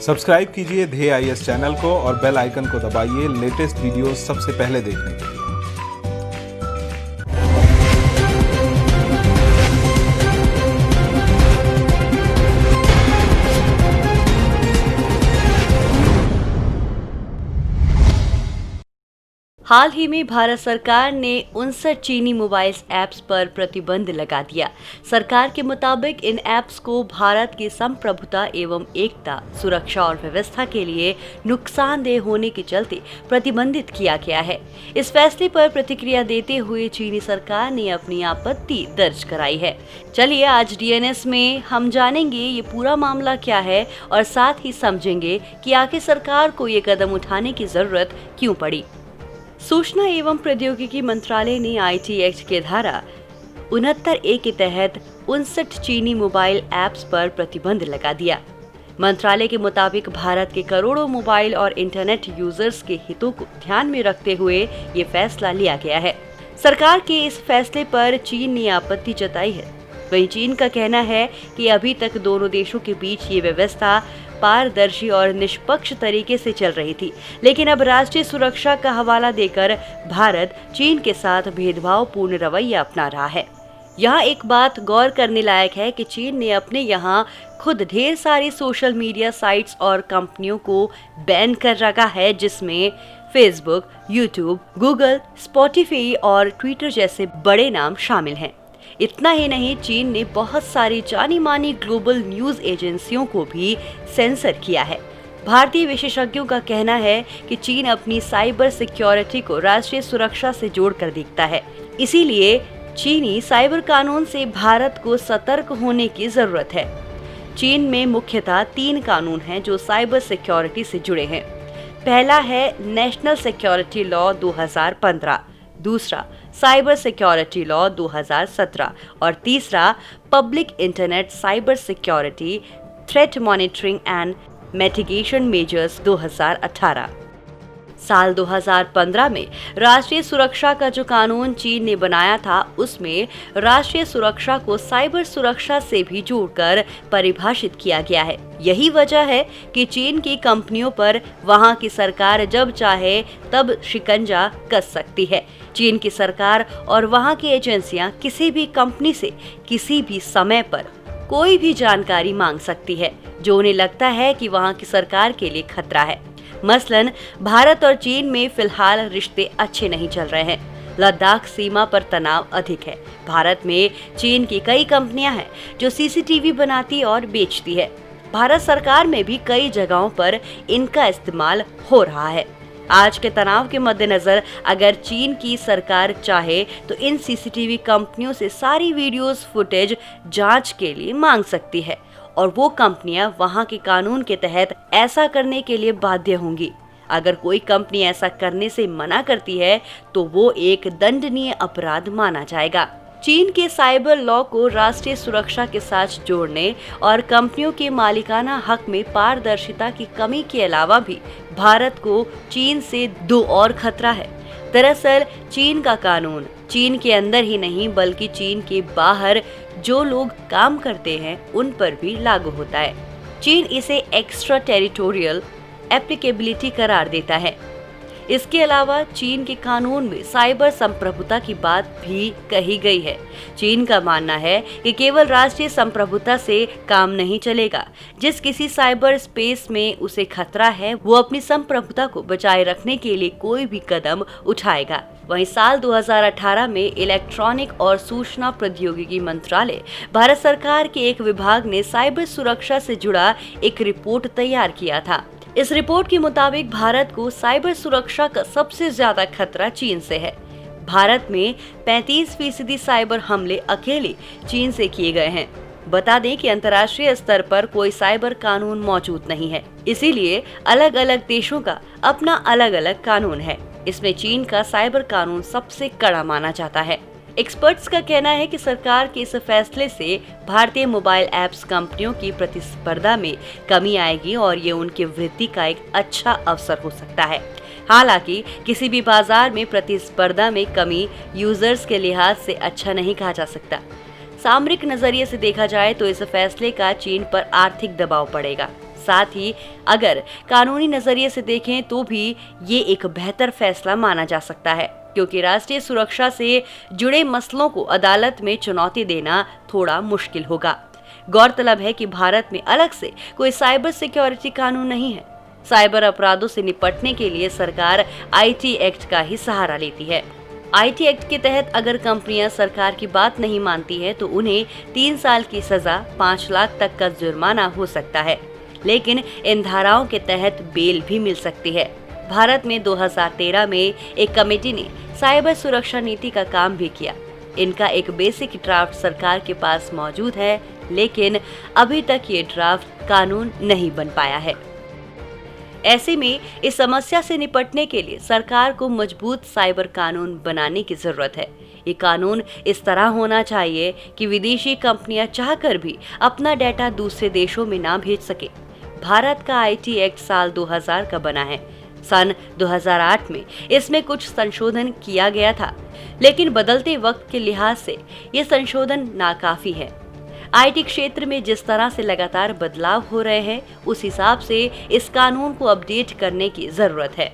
Subscribe कीजिए ध्येय IAS channel को और बेल आइकन को दबाइए लेटेस्ट वीडियो सबसे पहले देखने के लिए। हाल ही में भारत सरकार ने 59 चीनी मोबाइल ऐप्स पर प्रतिबंध लगा दिया। सरकार के मुताबिक इन ऐप्स को भारत की संप्रभुता एवं एकता, सुरक्षा और व्यवस्था के लिए नुकसानदेह होने के चलते प्रतिबंधित किया गया है। इस फैसले पर प्रतिक्रिया देते हुए चीनी सरकार ने अपनी आपत्ति दर्ज कराई है। चलिए आज डीएनएस में हम जानेंगे ये पूरा मामला क्या है और साथ ही समझेंगे कि आखिर सरकार को ये कदम उठाने की जरूरत क्यों पड़ी। सूचना एवं प्रौद्योगिकी मंत्रालय ने आईटी एक्ट के धारा 69A के तहत 59 चीनी मोबाइल ऐप्स पर प्रतिबंध लगा दिया। मंत्रालय के मुताबिक भारत के करोड़ों मोबाइल और इंटरनेट यूजर्स के हितों को ध्यान में रखते हुए ये फैसला लिया गया है। सरकार के इस फैसले पर चीन ने आपत्ति जताई है। वहीं चीन का कहना है कि अभी तक दोनों देशों के बीच ये व्यवस्था पारदर्शी और निष्पक्ष तरीके से चल रही थी, लेकिन अब राष्ट्रीय सुरक्षा का हवाला देकर भारत चीन के साथ भेदभावपूर्ण रवैया अपना रहा है। यहाँ एक बात गौर करने लायक है कि चीन ने अपने यहाँ खुद ढेर सारी सोशल मीडिया साइट्स और कंपनियों को बैन कर रखा है, जिसमें फेसबुक, यूट्यूब, गूगल, स्पॉटिफाई और ट्विटर जैसे बड़े नाम शामिल हैं। इतना ही नहीं, चीन ने बहुत सारी जानी मानी ग्लोबल न्यूज एजेंसियों को भी सेंसर किया है। भारतीय विशेषज्ञों का कहना है कि चीन अपनी साइबर सिक्योरिटी को राष्ट्रीय सुरक्षा से जोड़कर देखता है, इसीलिए चीनी साइबर कानून से भारत को सतर्क होने की जरूरत है। चीन में मुख्यतः 3 कानून हैं जो साइबर सिक्योरिटी से जुड़े हैं। पहला है नेशनल सिक्योरिटी लॉ 2015, दूसरा साइबर सिक्योरिटी लॉ 2017 और तीसरा public internet cyber security threat monitoring and mitigation measures 2018। साल 2015 में राष्ट्रीय सुरक्षा का जो कानून चीन ने बनाया था, उसमें राष्ट्रीय सुरक्षा को साइबर सुरक्षा से भी जोड़कर परिभाषित किया गया है। यही वजह है कि चीन की कंपनियों पर वहां की सरकार जब चाहे तब शिकंजा कस सकती है। चीन की सरकार और वहां की एजेंसियां किसी भी कंपनी से किसी भी समय पर कोई भी जानकारी मांग सकती है जो उन्हें लगता है कि वहां की सरकार के लिए खतरा है। मसलन भारत और चीन में फिलहाल रिश्ते अच्छे नहीं चल रहे हैं। लद्दाख सीमा पर तनाव अधिक है। भारत में चीन की कई कंपनियां हैं जो सीसीटीवी बनाती और बेचती है। भारत सरकार में भी कई जगहों पर इनका इस्तेमाल हो रहा है। आज के तनाव के मद्देनजर अगर चीन की सरकार चाहे तो इन सीसीटीवी कंपनियों से सारी वीडियोस फुटेज जांच के लिए मांग सकती है और वो कंपनियां वहां के कानून के तहत ऐसा करने के लिए बाध्य होंगी। अगर कोई कंपनी ऐसा करने से मना करती है तो वो एक दंडनीय अपराध माना जाएगा। चीन के साइबर लॉ को राष्ट्रीय सुरक्षा के साथ जोड़ने और कंपनियों के मालिकाना हक में पारदर्शिता की कमी के अलावा भी भारत को चीन से 2 और खतरा है। दरअसल चीन का कानून चीन के अंदर ही नहीं बल्कि चीन के बाहर जो लोग काम करते हैं उन पर भी लागू होता है। चीन इसे एक्स्ट्रा टेरिटोरियल एप्लीकेबिलिटी करार देता है। इसके अलावा चीन के कानून में साइबर संप्रभुता की बात भी कही गई है। चीन का मानना है कि केवल राष्ट्रीय संप्रभुता से काम नहीं चलेगा। जिस किसी साइबर स्पेस में उसे खतरा है वो अपनी संप्रभुता को बचाए रखने के लिए कोई भी कदम उठाएगा। वहीं साल 2018 में इलेक्ट्रॉनिक और सूचना प्रौद्योगिकी मंत्रालय भारत सरकार के एक विभाग ने साइबर सुरक्षा से जुड़ा एक रिपोर्ट तैयार किया था। इस रिपोर्ट के मुताबिक भारत को साइबर सुरक्षा का सबसे ज्यादा खतरा चीन से है। भारत में 35% साइबर हमले अकेले चीन से किए गए हैं। बता दें कि अंतर्राष्ट्रीय स्तर पर कोई साइबर कानून मौजूद नहीं है, इसीलिए अलग अलग देशों का अपना अलग अलग कानून है। इसमें चीन का साइबर कानून सबसे कड़ा माना जाता है। एक्सपर्ट्स का कहना है कि सरकार के इस फैसले से भारतीय मोबाइल ऐप्स कंपनियों की प्रतिस्पर्धा में कमी आएगी और ये उनकी वृद्धि का एक अच्छा अवसर हो सकता है। हालांकि किसी भी बाजार में प्रतिस्पर्धा में कमी यूजर्स के लिहाज से अच्छा नहीं कहा जा सकता। सामरिक नजरिए से देखा जाए तो इस फैसले का चीन पर आर्थिक दबाव पड़ेगा। साथ ही अगर कानूनी नजरिए से देखें तो भी ये एक बेहतर फैसला माना जा सकता है, क्योंकि राष्ट्रीय सुरक्षा से जुड़े मसलों को अदालत में चुनौती देना थोड़ा मुश्किल होगा। गौरतलब है कि भारत में अलग से कोई साइबर सिक्योरिटी कानून नहीं है। साइबर अपराधों से निपटने के लिए सरकार आईटी एक्ट का ही सहारा लेती है। आईटी एक्ट के तहत अगर कंपनियां सरकार की बात नहीं मानती हैं तो उन्हें 3 साल की सजा, 5 लाख तक का जुर्माना हो सकता है। लेकिन इन धाराओं के तहत बेल भी मिल सकती है। भारत में 2013 में एक कमेटी ने साइबर सुरक्षा नीति का काम भी किया। इनका एक बेसिक ड्राफ्ट सरकार के पास मौजूद है, लेकिन अभी तक ये ड्राफ्ट कानून नहीं बन पाया है। ऐसे में इस समस्या से निपटने के लिए सरकार को मजबूत साइबर कानून बनाने की जरूरत है। ये कानून इस तरह होना चाहिए कि विदेशी कंपनियां चाहकर भी अपना डेटा दूसरे देशों में ना भेज सके। भारत का आईटी एक्ट साल 2000 का बना है। सन 2008 में इसमें कुछ संशोधन किया गया था, लेकिन बदलते वक्त के लिहाज से ये संशोधन नाकाफी है। आईटी क्षेत्र में जिस तरह से लगातार बदलाव हो रहे हैं, उस हिसाब से इस कानून को अपडेट करने की जरूरत है।